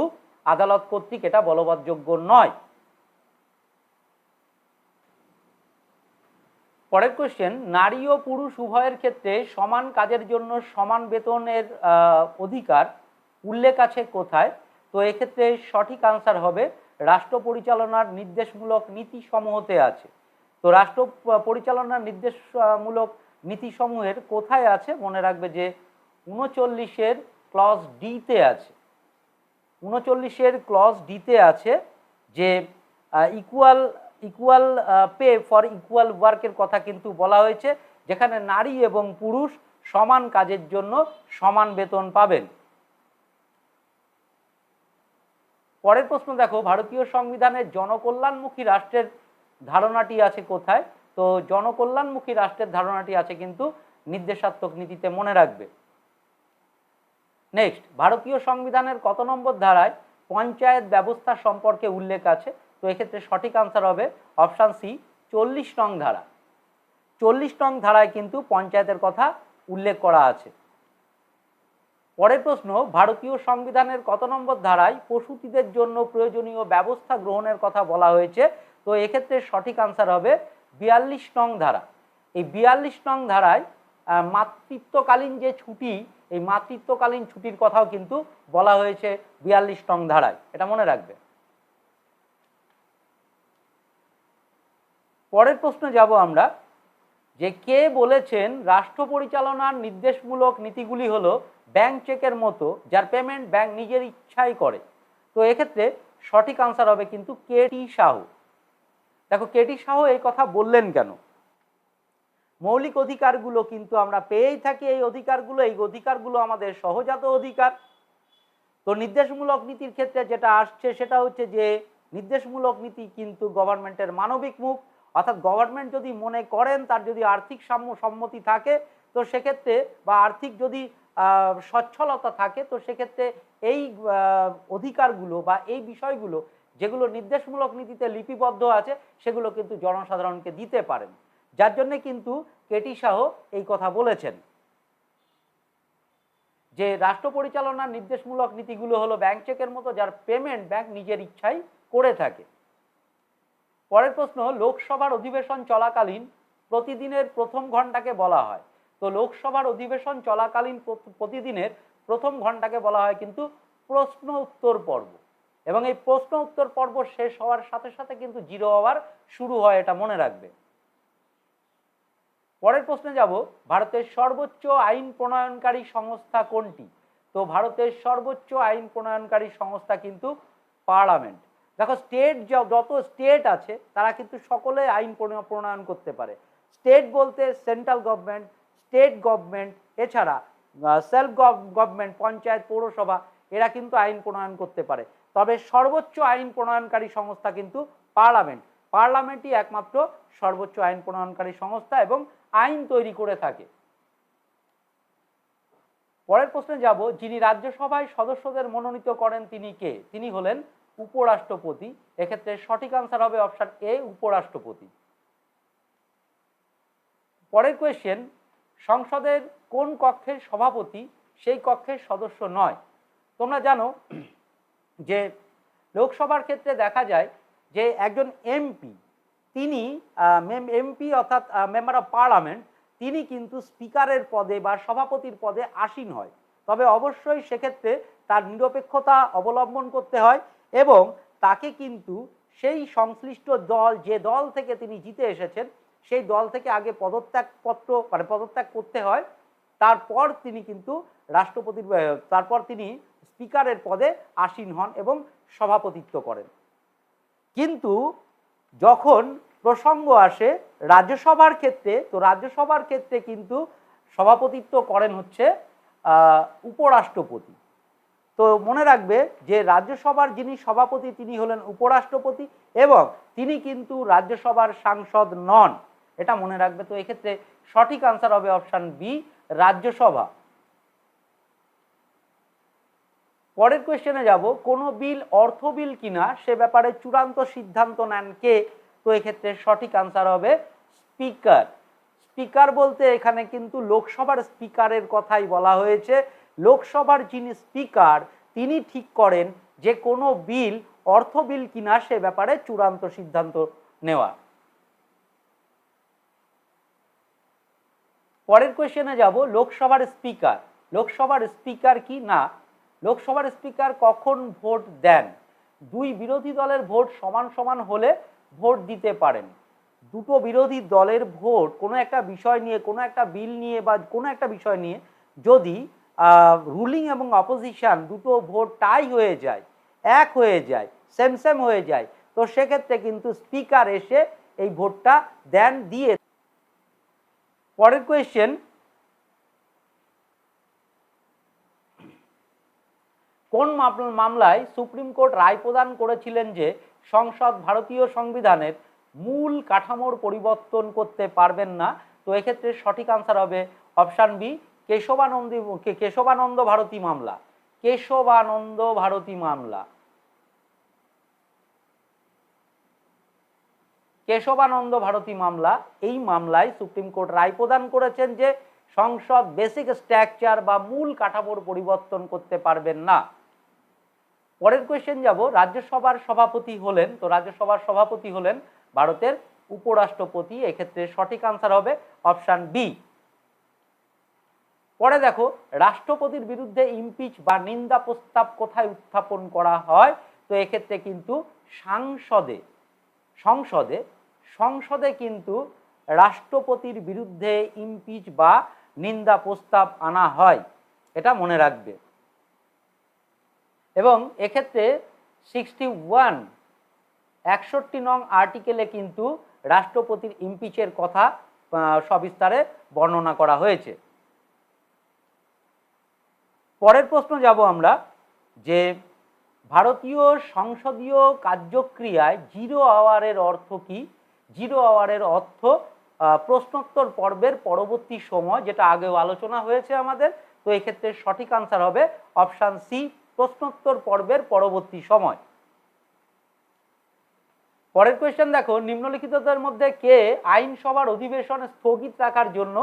আদালত কর্তৃক এটা বলবৎযোগ্য নয়। পরের কোশ্চেন, নারী ও পুরুষ উভয়ের ক্ষেত্রে সমান কাজের জন্য সমান বেতনের অধিকার উল্লেখ আছে কোথায়? তো এক্ষেত্রে সঠিক আনসার হবে রাষ্ট্র পরিচালনার নির্দেশমূলক নীতি সমূহতে আছে। তো রাষ্ট্র পরিচালনার নির্দেশমূলক নীতিসমূহের কোথায় আছে? মনে রাখবে যে 39-এর ক্লজ ডিতে আছে। 39-এর ক্লজ ডিতে আছে যে ইকুয়াল পে ফর ইকুয়াল ওয়ার্কের কথা কিন্তু বলা হয়েছে, যেখানে নারী এবং পুরুষ সমান কাজের জন্য সমান বেতন পাবেন। পরের প্রশ্ন দেখো, ভারতীয় সংবিধানের জনকল্যাণমুখী রাষ্ট্রের ধারণাটি আছে কোথায়? তো জনকল্যাণমুখী রাষ্ট্রের ধারণাটি আছে কিন্তু নির্দেশাত্মক নীতিতে, মনে রাখবে। নেক্সট, ভারতীয় সংবিধানের কত নম্বর ধারায় পঞ্চায়েত ব্যবস্থা সম্পর্কে উল্লেখ আছে? তো এক্ষেত্রে সঠিক আনসার হবে অপশান সি, 40 নং ধারা। 40 নং ধারায় কিন্তু পঞ্চায়েতের কথা উল্লেখ করা আছে। পরের প্রশ্ন, ভারতীয় সংবিধানের কত নম্বর ধারায় প্রসূতিদের জন্য প্রয়োজনীয় ব্যবস্থা গ্রহণের কথা বলা হয়েছে? তো এক্ষেত্রে সঠিক আনসার হবে 42 নং ধারা। এই 42 নং ধারায় মাতৃত্বকালীন যে ছুটি, এই মাতৃত্বকালীন ছুটির কথাও কিন্তু বলা হয়েছে 42 নং ধারায়, এটা মনে রাখবে। পরের প্রশ্নে যাব আমরা, যে কে বলেছেন রাষ্ট্র পরিচালনার নির্দেশমূলক নীতিগুলি হলো ব্যাংক চেকের মতো, যার পেমেন্ট ব্যাংক নিজের ইচ্ছাই করে? তো এক্ষেত্রে সঠিক আনসার হবে কিন্তু কেটি সাহু। দেখো কেটি সাহু এই কথা বললেন কেন? মৌলিক অধিকারগুলো কিন্তু আমরা পেয়েই থাকি, এই অধিকারগুলো আমাদের সহজাত অধিকার। তো নির্দেশমূলক নীতির ক্ষেত্রে যেটা আসছে সেটা হচ্ছে যে নির্দেশমূলক নীতি কিন্তু গভর্নমেন্টের মানবিক মুখ, অর্থাৎ গভর্নমেন্ট যদি মনে করেন, তার যদি আর্থিক সম্মতি থাকে তো সেক্ষেত্রে, বা আর্থিক যদি সচ্ছলতা থাকে তো সেক্ষেত্রে এই অধিকারগুলো বা এই বিষয়গুলো যেগুলো নির্দেশমূলক নীতিতে লিপিবদ্ধ আছে সেগুলো কিন্তু জনসাধারণকে দিতে পারেন, যার জন্য কিন্তু কেটি সাহু এই কথা বলেছেন যে রাষ্ট্র পরিচালনার নির্দেশমূলক নীতিগুলো হলো ব্যাংক চেকের মতো, যার পেমেন্ট ব্যাংক নিজের ইচ্ছাই করে থাকে। পরের প্রশ্ন, লোকসভার অধিবেশন চলাকালীন প্রতিদিনের প্রথম ঘন্টাকে বলা হয়? তো লোকসভার অধিবেশন চলাকালীন প্রতিদিনের প্রথম ঘন্টাকে বলা হয় কিন্তু প্রশ্ন উত্তর পর্ব, এবং এই প্রশ্ন উত্তর পর্ব শেষ হওয়ার সাথে সাথে কিন্তু 0 আওয়ার শুরু হয়, এটা মনে রাখবে। পরের প্রশ্নে যাব, ভারতের সর্বোচ্চ আইন প্রণয়নকারী সংস্থা কোনটি? তো ভারতের সর্বোচ্চ আইন প্রণয়নকারী সংস্থা কিন্তু পার্লামেন্ট। দেখো যত স্টেট আছে তারা কিন্তু সকলে আইন প্রণয়ন করতে পারে। স্টেট বলতে সেন্ট্রাল গভর্নমেন্ট, স্টেট গভর্নমেন্ট, এছাড়া সেলফ গভর্নমেন্ট, পঞ্চায়েত, পৌরসভা, এরা কিন্তু আইন প্রণয়ন করতে পারে। তবে সর্বোচ্চ আইন প্রণয়নকারী সংস্থা কিন্তু পার্লামেন্ট। পার্লামেন্টই একমাত্র সর্বোচ্চ আইন প্রণয়নকারী সংস্থা এবং আইন তৈরি করে থাকে। পরের প্রশ্নে যাব, যিনি রাজ্যসভায় সদস্যদের মনোনীত করেন তিনি কে? তিনি হলেন উপরাষ্ট্রপতি। এক্ষেত্রে সঠিক আনসার হবে অপশন এ, উপরাষ্ট্রপতি। পরের কোয়েশ্চেন, সংসদের কোন কক্ষের সভাপতি সেই কক্ষের সদস্য নয়? তোমরা জানো যে লোকসভার ক্ষেত্রে দেখা যায় যে একজন এমপি, তিনি এমপি অর্থাৎ মেম্বার অফ পার্লামেন্ট, তিনি কিন্তু স্পিকারের পদে বা সভাপতির পদে আসীন হয়। তবে অবশ্যই সেক্ষেত্রে তার নিরপেক্ষতা অবলম্বন করতে হয় এবং তাকে কিন্তু সেই সংশ্লিষ্ট দল, যে দল থেকে তিনি জিতে এসেছেন, সেই দল থেকে আগে পদত্যাগপত্র পদত্যাগ করতে হয়, তারপর তিনি কিন্তু তারপর তিনি স্পিকারের পদে আসীন হন এবং সভাপতিত্ব করেন। কিন্তু যখন প্রসঙ্গ আসে রাজ্যসভার ক্ষেত্রে, তো রাজ্যসভার ক্ষেত্রে কিন্তু সভাপতিত্ব করেন হচ্ছে উপরাষ্ট্রপতি। তো মনে রাখবে যে রাজ্যসভার যিনি সভাপতি তিনি হলেন উপরাষ্ট্রপতি এবং তিনি কিন্তু রাজ্যসভার সাংসদ নন, এটা মনে রাখবে। তো এক্ষেত্রে সঠিক আনসার হবে অপশন বি, রাজ্যসভা। পরের কোয়েশ্চেনে যাব, কোন বিল অর্থ বিল কিনা সে ব্যাপারে চূড়ান্ত সিদ্ধান্ত নেন কে? তো এক্ষেত্রে সঠিক আনসার হবে স্পিকার। স্পিকার বলতে এখানে কিন্তু লোকসভার স্পিকারের কথাই বলা হয়েছে। লোকসভার যিনি স্পিকার তিনি ঠিক করেন যে কোনো বিল অর্থ বিল কিনা সে ব্যাপারে চূড়ান্ত সিদ্ধান্ত নেওয়া। পরের কোয়েশ্চেনে যাব, লোকসভার স্পিকার। লোকসভার স্পিকার কি? না, লোকসভার স্পিকার কখন ভোট দেন? দুই বিরোধী দলের ভোট সমান সমান হলে ভোট দিতে পারেন। দুটো বিরোধী দলের ভোট কোনো একটা বিষয় নিয়ে, কোনো একটা বিল নিয়ে বা কোনো একটা বিষয় নিয়ে যদি রুলিং এবং অপোজিশন দুটো ভোট টাই হয়ে যায়, এক হয়ে যায়, সেম সেম হয়ে যায়, তো সেক্ষেত্রে কিন্তু স্পিকার এসে এই ভোটটা দেন, দিয়ে। পরের কোয়েশ্চেন, কোন মামলায় সুপ্রিম কোর্ট রায় প্রদান করেছিলেন যে সংসদ ভারতীয় সংবিধানের মূল কাঠামোর পরিবর্তন করতে পারবেন না? তো এক্ষেত্রে সঠিক আনসার হবে অপশন বি, কেশবানন্দ ভারতী মামলা। কেশবানন্দ ভারতী মামলা। কেশবানন্দ ভারতী মামলা, এই মামলায় সুপ্রিম কোর্ট রায় প্রদান করেছেন যে সংসদ বেসিক স্ট্রাকচার বা মূল কাঠামোর পরিবর্তন করতে পারবেন না। পরের কোয়েশ্চেন যাব, রাজ্যসভার সভাপতি হলেন, তো রাজ্যসভার সভাপতি হলেন ভারতের উপরাষ্ট্রপতি। এক্ষেত্রে সঠিক আনসার হবে অপশন বি। পরে দেখো, রাষ্ট্রপতির বিরুদ্ধে ইমপিচ বা নিন্দা প্রস্তাব কোথায় উত্থাপন করা হয়? তো এক্ষেত্রে কিন্তু সংসদে কিন্তু রাষ্ট্রপতির বিরুদ্ধে ইমপিচ বা নিন্দা প্রস্তাব আনা হয়, এটা মনে রাখবে। এবং এক্ষেত্রে 61 নং আর্টিকেলে কিন্তু রাষ্ট্রপতির ইমপিচের কথা সবিস্তারে বর্ণনা করা হয়েছে। পরের প্রশ্ন যাব আমরা, যে ভারতীয় সংসদীয় কার্যক্রিয়ায় জিরো আওয়ারের অর্থ কি? জিরো আওয়ারের অর্থ প্রশ্নোত্তর পর্বের পরবর্তী সময়, যেটা আগেও আলোচনা হয়েছে আমাদের। তো এক্ষেত্রে সঠিক আনসার হবে অপশন সি, প্রশ্নোত্তর পর্বের পরবর্তী সময়। পরের কোয়েশ্চেন দেখো, নিম্নলিখিতদের মধ্যে কে আইনসভার অধিবেশন স্থগিত রাখার জন্য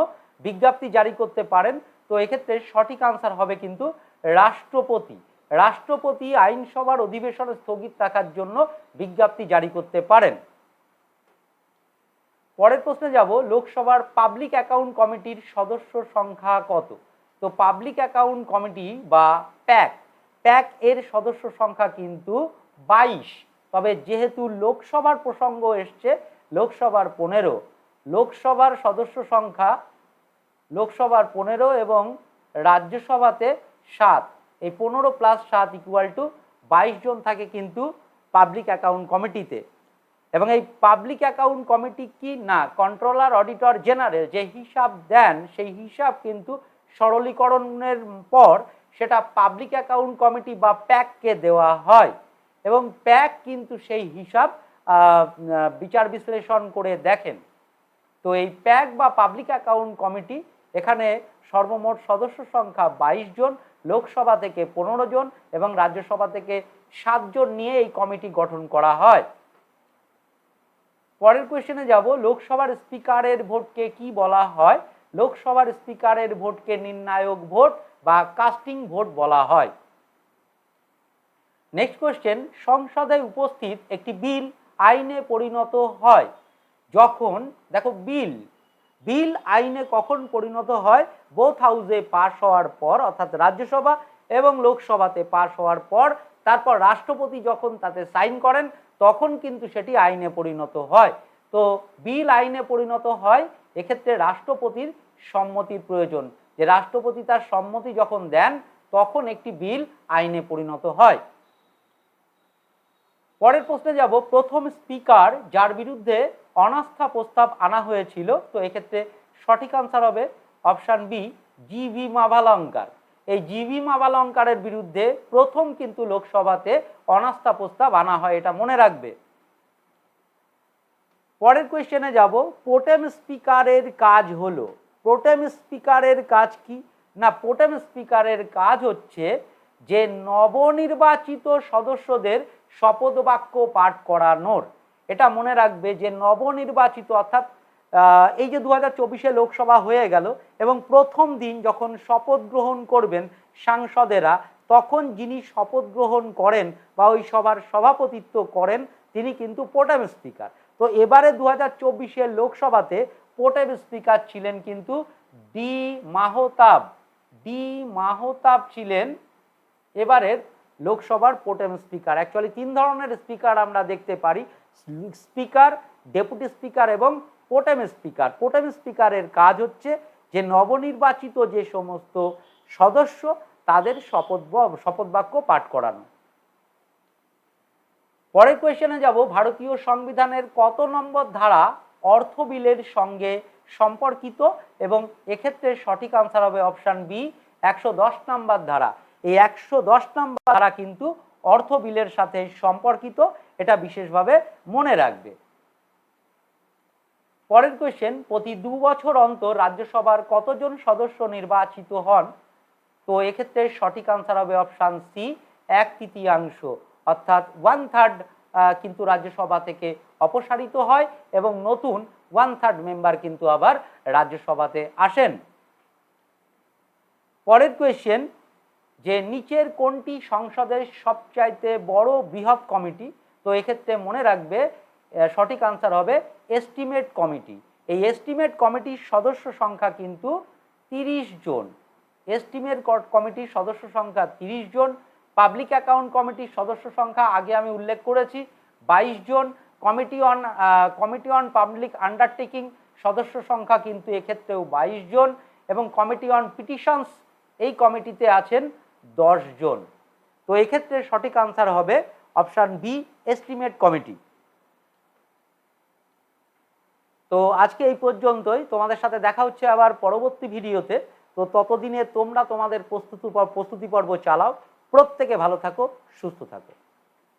বিজ্ঞপ্তি জারি করতে পারেন? তো এক্ষেত্রে সঠিক আনসার হবে কিন্তু রাষ্ট্রপতি। রাষ্ট্রপতি আইনসভার অধিবেশন স্থগিত রাখার জন্য বিজ্ঞপ্তি জারি করতে পারেন। পরের প্রশ্নে যাব, লোকসভার পাবলিক অ্যাকাউন্ট কমিটির সদস্য সংখ্যা কত? তো পাবলিক অ্যাকাউন্ট কমিটি বা প্যাক এর সদস্য সংখ্যা কিন্তু 22। তবে যেহেতু লোকসভার প্রসঙ্গ এসছে, লোকসভার 15, লোকসভার সদস্য সংখ্যা লোকসভার 15 এবং রাজ্যসভাতে 7, এই 15 + 7 = 22 জন থাকে কিন্তু পাবলিক অ্যাকাউন্ট কমিটিতে। এবং এই পাবলিক অ্যাকাউন্ট কমিটি কি? না, কন্ট্রোলার অডিটর জেনারেল যে হিসাব দেন, সেই হিসাব কিন্তু সরলীকরণের পর সেটা পাবলিক অ্যাকাউন্ট কমিটি বা প্যাককে দেওয়া হয় এবং প্যাক কিন্তু সেই হিসাব বিচার বিশ্লেষণ করে দেখেন, তো এই প্যাক বা পাবলিক অ্যাকাউন্ট কমিটি এখানে সর্বমোট সদস্য সংখ্যা 22 জন, লোকসভা থেকে 15 জন এবং রাজ্যসভা থেকে 7 জন নিয়ে এই কমিটি গঠন করা হয়। পরের কোয়েশ্চেনে যাব, লোকসভার স্পিকারের ভোটকে কি বলা হয়? লোকসভার স্পিকারের ভোটকে নির্ণায়ক ভোট বা কাস্টিং ভোট বলা হয়। নেক্সট কোয়েশ্চেন, সংসদে উপস্থিত একটি বিল আইনে পরিণত হয় যখন, দেখো বিল আইনে কখন পরিণত হয়? বোথ হাউসে পাস হওয়ার পর, অর্থাৎ রাজ্যসভা এবং লোকসভাতে পাস হওয়ার পর, তারপর রাষ্ট্রপতি যখন তাতে সাইন করেন তখন কিন্তু সেটি আইনে পরিণত হয়। তো বিল আইনে পরিণত হয় এক্ষেত্রে রাষ্ট্রপতির সম্মতির প্রয়োজন, যে রাষ্ট্রপতি তার সম্মতি যখন দেন তখন একটি বিল আইনে পরিণত হয়। পরের প্রশ্নে যাব, প্রথম স্পিকার যার বিরুদ্ধে অনাস্থা প্রস্তাব আনা হয়েছিল, তো এক্ষেত্রে সঠিক আনসার হবে অপশান বি, জি.ভি. মাভালঙ্কার। এই জি.ভি. মাভালঙ্কারের বিরুদ্ধে প্রথম কিন্তু লোকসভাতে অনাস্থা প্রস্তাব আনা হয়, এটা মনে রাখবে। পরের কোয়েশ্চেনে যাব, প্রোটেম স্পিকারের কাজ হলো, প্রোটেম স্পিকারের কাজ কি না? প্রোটেম স্পিকারের কাজ হচ্ছে যে নবনির্বাচিত সদস্যদের শপথ বাক্য পাঠ করানোর। এটা মনে রাখবে যে নবনির্বাচিত, অর্থাৎ এই যে 2024-এ লোকসভা হয়ে গেল এবং প্রথম দিন যখন শপথ গ্রহণ করবেন সাংসদেরা, তখন যিনি শপথ গ্রহণ করেন বা ওই সভার সভাপতিত্ব করেন তিনি কিন্তু প্রোটেম স্পিকার। তো এবারে 2024-এর লোকসভাতে প্রোটেম স্পিকার ছিলেন কিন্তু ডি মাহতাব ছিলেন এবারের লোকসভার প্রোটেম স্পিকার। অ্যাকচুয়ালি 3 ধরনের স্পিকার আমরা দেখতে পারি, স্পিকার, ডেপুটি স্পিকার এবং প্রোটেম স্পিকার। প্রোটেম স্পিকারের কাজ হচ্ছে যে নবনির্বাচিত যে সমস্ত সদস্য তাদের শপথ বাক্য পাঠ করানো। পরের কোয়েশ্চেনে যাব, ভারতীয় সংবিধানের কত নম্বর ধারা অর্থ বিলের সঙ্গে সম্পর্কিত? এবং এক্ষেত্রে সঠিক আনসার হবে অপশান বি, 110 নম্বর ধারা। এই 110 নম্বর ধারা কিন্তু অর্থ বিলের সাথে সম্পর্কিত, এটা বিশেষভাবে মনে রাখবে। পরের কোয়েশ্চেন, প্রতি 2 বছর অন্তর রাজ্যসভার কতজন সদস্য নির্বাচিত হন? তো এক্ষেত্রে সঠিক আনসার হবে অপশান সি, 1/3, অর্থাৎ 1/3 কিন্তু রাজ্যসভা থেকে অপসারিত হয় এবং নতুন 1/3 মেম্বার কিন্তু আবার রাজ্যসভাতে আসেন। পরের কোয়েশ্চেন, যে নিচের কোনটি সংসদের সবচাইতে বড় বৃহৎ কমিটি? তো এক্ষেত্রে মনে রাখবে সঠিক আনসার হবে এস্টিমেট কমিটি। এই এস্টিমেট কমিটির সদস্য সংখ্যা কিন্তু 30 জন। এস্টিমেট কমিটির সদস্য সংখ্যা 30 জন। পাবলিক অ্যাকাউন্ট কমিটির সদস্য সংখ্যা আগে আমি উল্লেখ করেছি 22 জন। কমিটি অন পাবলিক আন্ডারটেকিং সদস্য সংখ্যা কিন্তু এক্ষেত্রেও 22 জন এবং কমিটি অন পিটিশনস এই কমিটিতে আছেন 10 জন। তো এক্ষেত্রে সঠিক আনসার হবে অপশান বি, এস্টিমেট কমিটি। তো আজকে এই পর্যন্তই, তোমাদের সাথে দেখা হচ্ছে আবার পরবর্তী ভিডিওতে। তো ততদিনে তোমরা তোমাদের প্রস্তুতি পর্ব চালাও। প্রত্যেকে ভালো থাকো, সুস্থ থাকো।